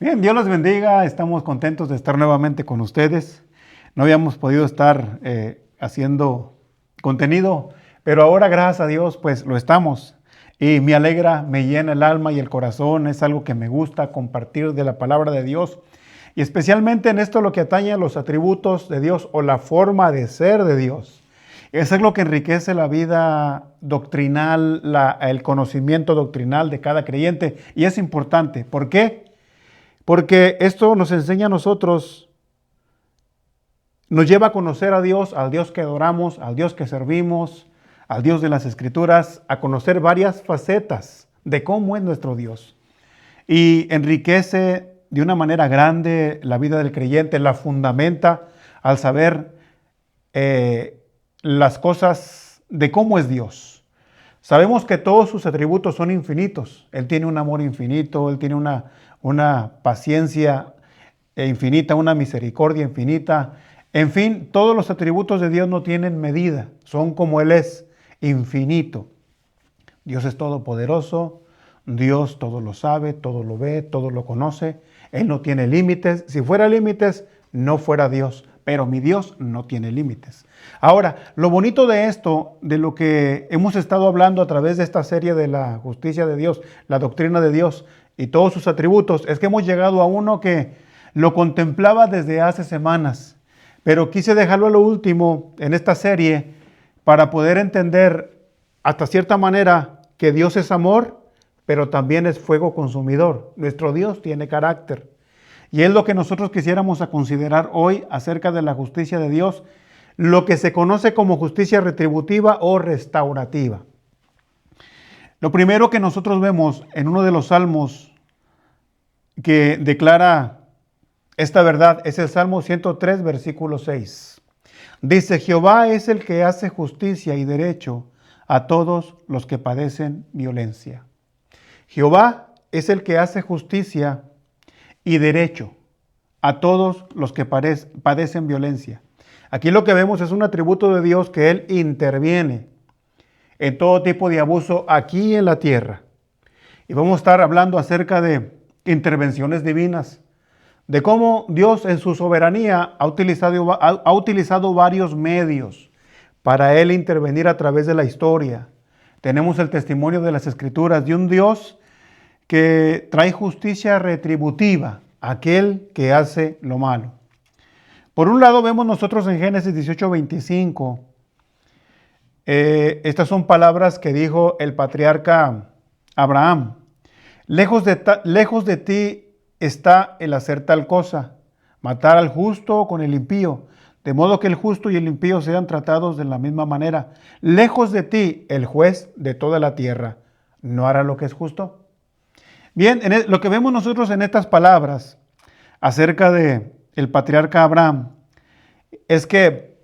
Bien, Dios los bendiga. Estamos contentos de estar nuevamente con ustedes. No habíamos podido estar haciendo contenido, pero ahora, gracias a Dios, pues lo estamos. Y me alegra, me llena el alma y el corazón. Es algo que me gusta compartir de la palabra de Dios. Y especialmente en esto lo que atañe a los atributos de Dios o la forma de ser de Dios. Eso es lo que enriquece la vida doctrinal, el conocimiento doctrinal de cada creyente. Y es importante. ¿Por qué? Porque esto nos enseña a nosotros, nos lleva a conocer a Dios, al Dios que adoramos, al Dios que servimos, al Dios de las Escrituras, a conocer varias facetas de cómo es nuestro Dios. Y enriquece de una manera grande la vida del creyente, la fundamenta al saber las cosas de cómo es Dios. Sabemos que todos sus atributos son infinitos. Él tiene un amor infinito, Él tiene una paciencia infinita, una misericordia infinita. En fin, todos los atributos de Dios no tienen medida, son como Él es, infinito. Dios es todopoderoso, Dios todo lo sabe, todo lo ve, todo lo conoce. Él no tiene límites. Si fuera límites, no fuera Dios. Pero mi Dios no tiene límites. Ahora, lo bonito de esto, de lo que hemos estado hablando a través de esta serie de la justicia de Dios, la doctrina de Dios y todos sus atributos, es que hemos llegado a uno que lo contemplaba desde hace semanas, pero quise dejarlo a lo último en esta serie para poder entender hasta cierta manera que Dios es amor, pero también es fuego consumidor. Nuestro Dios tiene carácter. Y es lo que nosotros quisiéramos a considerar hoy acerca de la justicia de Dios, lo que se conoce como justicia retributiva o restaurativa. Lo primero que nosotros vemos en uno de los salmos que declara esta verdad es el Salmo 103, versículo 6. Dice: Jehová es el que hace justicia y derecho a todos los que padecen violencia. Jehová es el que hace justicia y derecho a todos los que padecen violencia. Aquí lo que vemos es un atributo de Dios, que Él interviene en todo tipo de abuso aquí en la tierra. Y vamos a estar hablando acerca de intervenciones divinas, de cómo Dios en su soberanía ha utilizado varios medios para Él intervenir a través de la historia. Tenemos el testimonio de las Escrituras de un Dios que trae justicia retributiva a aquel que hace lo malo. Por un lado vemos nosotros en Génesis 18:25, estas son palabras que dijo el patriarca Abraham: lejos de ti está el hacer tal cosa, matar al justo con el impío, de modo que el justo y el impío sean tratados de la misma manera. Lejos de ti el juez de toda la tierra, ¿no hará lo que es justo? Bien, lo que vemos nosotros en estas palabras acerca de el patriarca Abraham es que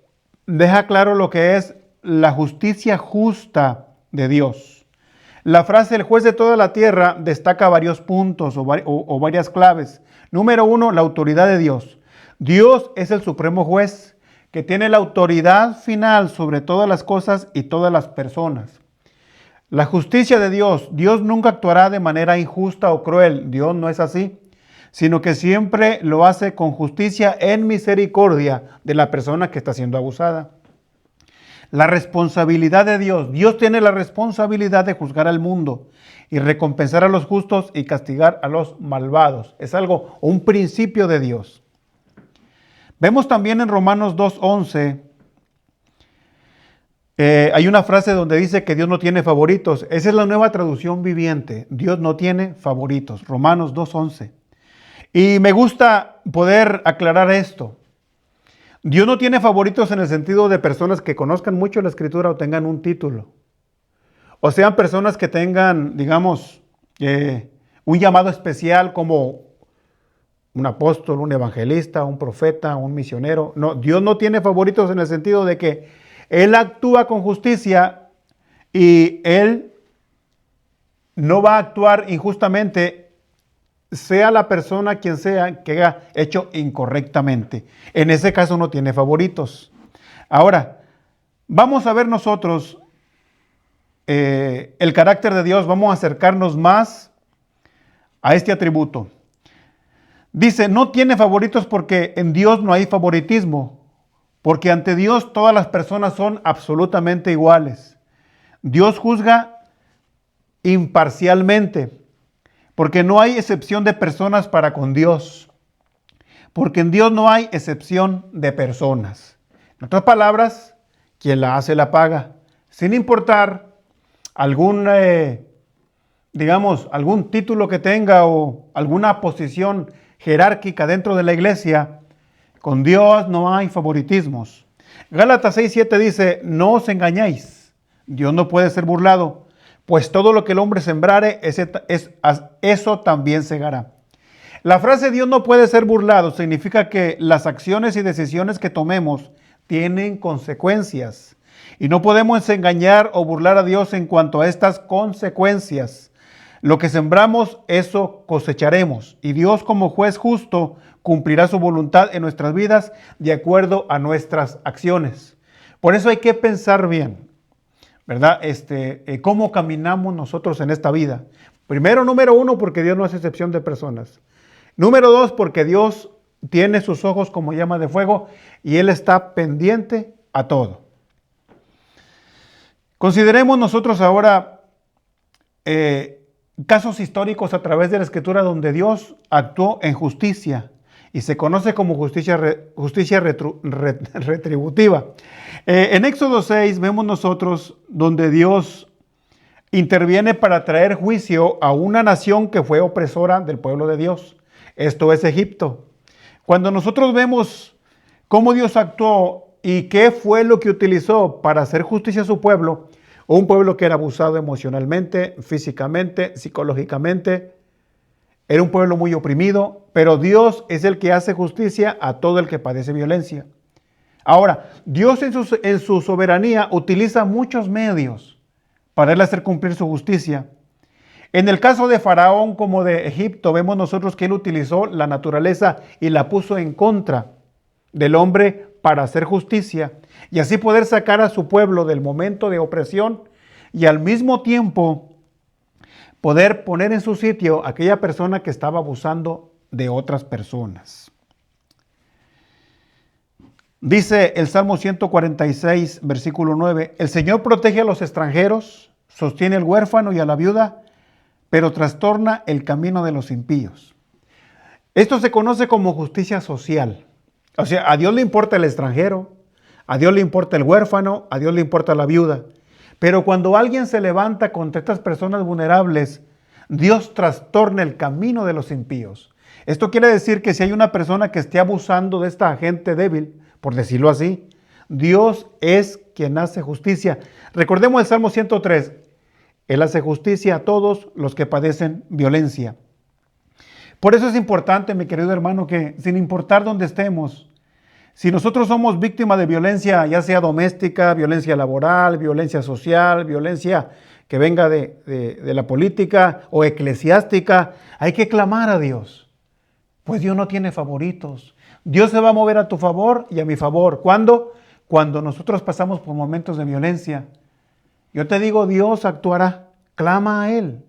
deja claro lo que es la justicia justa de Dios. La frase "el juez de toda la tierra" destaca varios puntos o varias claves. Número uno, la autoridad de Dios. Dios es el supremo juez que tiene la autoridad final sobre todas las cosas y todas las personas. La justicia de Dios. Dios nunca actuará de manera injusta o cruel. Dios no es así, sino que siempre lo hace con justicia en misericordia de la persona que está siendo abusada. La responsabilidad de Dios. Dios tiene la responsabilidad de juzgar al mundo y recompensar a los justos y castigar a los malvados. Es un principio de Dios. Vemos también en Romanos 2:11, hay una frase donde dice que Dios no tiene favoritos. Esa es la Nueva Traducción Viviente. Dios no tiene favoritos. Romanos 2:11. Y me gusta poder aclarar esto. Dios no tiene favoritos en el sentido de personas que conozcan mucho la Escritura o tengan un título. O sean personas que tengan, digamos, un llamado especial como un apóstol, un evangelista, un profeta, un misionero. No, Dios no tiene favoritos en el sentido de que Él actúa con justicia y Él no va a actuar injustamente, sea la persona quien sea que haya hecho incorrectamente. En ese caso no tiene favoritos. Ahora, vamos a ver nosotros el carácter de Dios. Vamos a acercarnos más a este atributo. Dice, no tiene favoritos porque en Dios no hay favoritismo, porque ante Dios todas las personas son absolutamente iguales. Dios juzga imparcialmente, porque no hay excepción de personas para con Dios, porque en Dios no hay excepción de personas. En otras palabras, quien la hace la paga, sin importar algún, algún título que tenga o alguna posición jerárquica dentro de la iglesia. Con Dios no hay favoritismos. Gálatas 6:7 dice, no os engañéis, Dios no puede ser burlado, pues todo lo que el hombre sembrare, eso también segará. La frase Dios no puede ser burlado significa que las acciones y decisiones que tomemos tienen consecuencias. Y no podemos engañar o burlar a Dios en cuanto a estas consecuencias. Lo que sembramos, eso cosecharemos. Y Dios, como juez justo, cumplirá su voluntad en nuestras vidas de acuerdo a nuestras acciones. Por eso hay que pensar bien, ¿verdad? Cómo caminamos nosotros en esta vida. Primero, número uno, porque Dios no hace excepción de personas. Número dos, porque Dios tiene sus ojos como llama de fuego y Él está pendiente a todo. Consideremos nosotros ahora casos históricos a través de la Escritura donde Dios actuó en justicia y se conoce como justicia retributiva. En Éxodo 6 vemos nosotros donde Dios interviene para traer juicio a una nación que fue opresora del pueblo de Dios. Esto es Egipto. Cuando nosotros vemos cómo Dios actuó y qué fue lo que utilizó para hacer justicia a su pueblo, un pueblo que era abusado emocionalmente, físicamente, psicológicamente, era un pueblo muy oprimido, pero Dios es el que hace justicia a todo el que padece violencia. Ahora, Dios en su soberanía utiliza muchos medios para él hacer cumplir su justicia. En el caso de Faraón como de Egipto, vemos nosotros que él utilizó la naturaleza y la puso en contra del hombre para hacer justicia y así poder sacar a su pueblo del momento de opresión y al mismo tiempo poder poner en su sitio a aquella persona que estaba abusando de otras personas. Dice el Salmo 146, versículo 9, el Señor protege a los extranjeros, sostiene al huérfano y a la viuda, pero trastorna el camino de los impíos. Esto se conoce como justicia social. O sea, a Dios le importa el extranjero, a Dios le importa el huérfano, a Dios le importa la viuda. Pero cuando alguien se levanta contra estas personas vulnerables, Dios trastorna el camino de los impíos. Esto quiere decir que si hay una persona que esté abusando de esta gente débil, por decirlo así, Dios es quien hace justicia. Recordemos el Salmo 103. Él hace justicia a todos los que padecen violencia. Por eso es importante, mi querido hermano, que sin importar dónde estemos, si nosotros somos víctimas de violencia, ya sea doméstica, violencia laboral, violencia social, violencia que venga de la política o eclesiástica, hay que clamar a Dios. Pues Dios no tiene favoritos. Dios se va a mover a tu favor y a mi favor. ¿Cuándo? Cuando nosotros pasamos por momentos de violencia. Yo te digo, Dios actuará. Clama a Él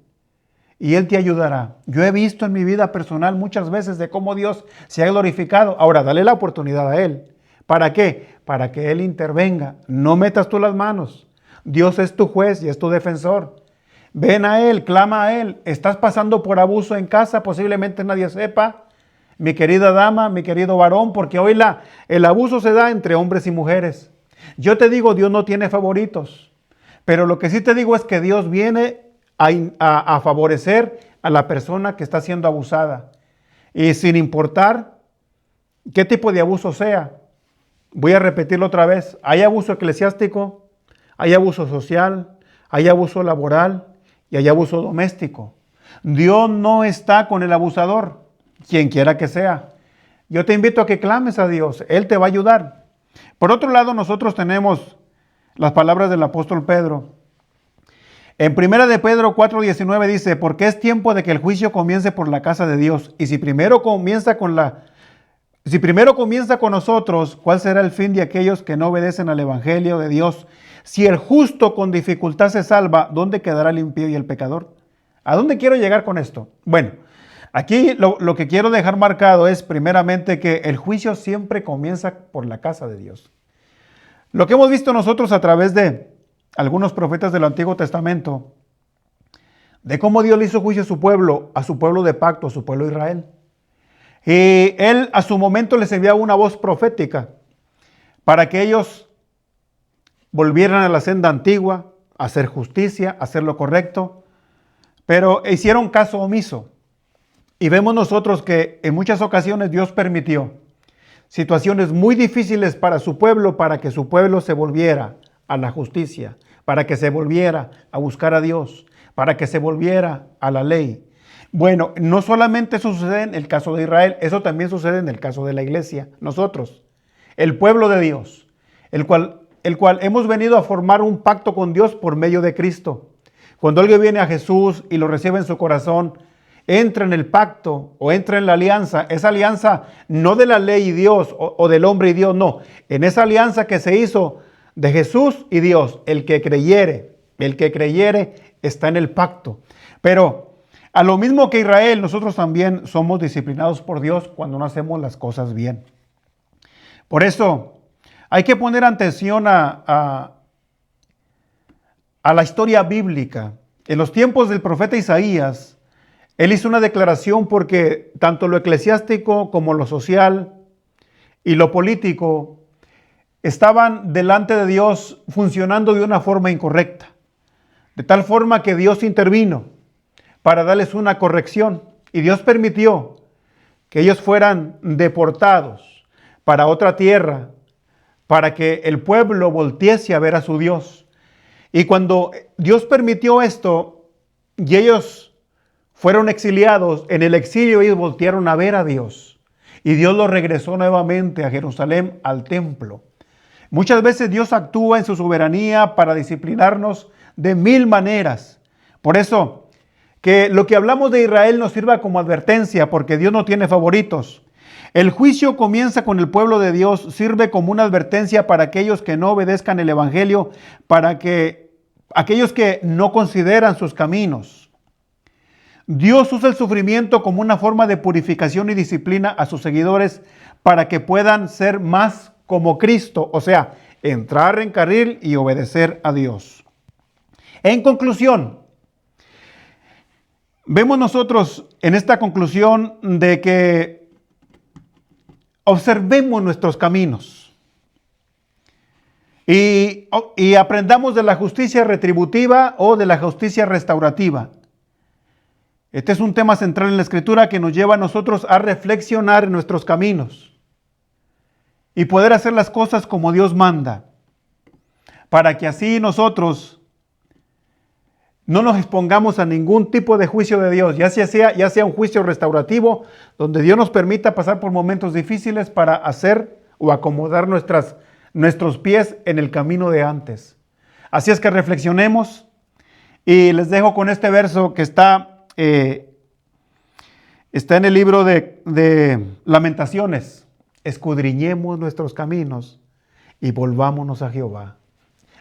y Él te ayudará. Yo he visto en mi vida personal muchas veces de cómo Dios se ha glorificado. Ahora, dale la oportunidad a Él. ¿Para qué? Para que Él intervenga. No metas tú las manos. Dios es tu juez y es tu defensor. Ven a Él, clama a Él. Estás pasando por abuso en casa, posiblemente nadie sepa. Mi querida dama, mi querido varón, porque hoy el abuso se da entre hombres y mujeres. Yo te digo, Dios no tiene favoritos. Pero lo que sí te digo es que Dios viene a favorecer a la persona que está siendo abusada. Y sin importar qué tipo de abuso sea. Voy a repetirlo otra vez. Hay abuso eclesiástico, hay abuso social, hay abuso laboral y hay abuso doméstico. Dios no está con el abusador, quien quiera que sea. Yo te invito a que clames a Dios. Él te va a ayudar. Por otro lado, nosotros tenemos las palabras del apóstol Pedro. En 1 de Pedro 4:19 dice, porque es tiempo de que el juicio comience por la casa de Dios. Y si primero comienza con nosotros, ¿cuál será el fin de aquellos que no obedecen al evangelio de Dios? Si el justo con dificultad se salva, ¿dónde quedará el impío y el pecador? ¿A dónde quiero llegar con esto? Bueno, Aquí lo que quiero dejar marcado es primeramente que el juicio siempre comienza por la casa de Dios. Lo que hemos visto nosotros a través de algunos profetas del Antiguo Testamento, de cómo Dios le hizo juicio a su pueblo de pacto, a su pueblo Israel. Y Él a su momento les enviaba una voz profética para que ellos volvieran a la senda antigua, a hacer justicia, a hacer lo correcto, pero hicieron caso omiso. Y vemos nosotros que en muchas ocasiones Dios permitió situaciones muy difíciles para su pueblo, para que su pueblo se volviera a la justicia, para que se volviera a buscar a Dios, para que se volviera a la ley. Bueno, no solamente eso sucede en el caso de Israel, eso también sucede en el caso de la iglesia, nosotros, el pueblo de Dios, el cual hemos venido a formar un pacto con Dios por medio de Cristo. Cuando alguien viene a Jesús y lo recibe en su corazón, entra en el pacto o entra en la alianza, esa alianza no de la ley y Dios o del hombre y Dios, no, en esa alianza que se hizo de Jesús y Dios, el que creyere está en el pacto. Pero a lo mismo que Israel, nosotros también somos disciplinados por Dios cuando no hacemos las cosas bien. Por eso hay que poner atención a la historia bíblica. En los tiempos del profeta Isaías, él hizo una declaración porque tanto lo eclesiástico como lo social y lo político estaban delante de Dios funcionando de una forma incorrecta. De tal forma que Dios intervino para darles una corrección y Dios permitió que ellos fueran deportados para otra tierra, para que el pueblo voltease a ver a su Dios. Y cuando Dios permitió esto y ellos fueron exiliados, en el exilio ellos voltearon a ver a Dios. Y Dios los regresó nuevamente a Jerusalén, al templo. Muchas veces Dios actúa en su soberanía para disciplinarnos de mil maneras. Por eso, que lo que hablamos de Israel nos sirva como advertencia, porque Dios no tiene favoritos. El juicio comienza con el pueblo de Dios, sirve como una advertencia para aquellos que no obedezcan el evangelio, para que aquellos que no consideran sus caminos. Dios usa el sufrimiento como una forma de purificación y disciplina a sus seguidores para que puedan ser más como Cristo, o sea, entrar en carril y obedecer a Dios. En conclusión, vemos nosotros en esta conclusión de que observemos nuestros caminos y aprendamos de la justicia retributiva o de la justicia restaurativa. Este es un tema central en la Escritura que nos lleva a nosotros a reflexionar en nuestros caminos y poder hacer las cosas como Dios manda, para que así nosotros no nos expongamos a ningún tipo de juicio de Dios, ya sea un juicio restaurativo, donde Dios nos permita pasar por momentos difíciles para hacer o acomodar nuestros pies en el camino de antes. Así es que reflexionemos y les dejo con este verso que está en el libro de Lamentaciones. Escudriñemos nuestros caminos y volvámonos a Jehová.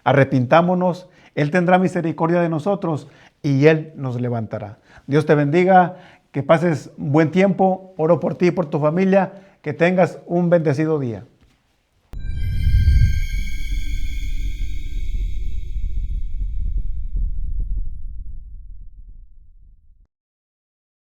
Arrepintámonos, Él tendrá misericordia de nosotros y Él nos levantará. Dios te bendiga, que pases buen tiempo, oro por ti y por tu familia, que tengas un bendecido día.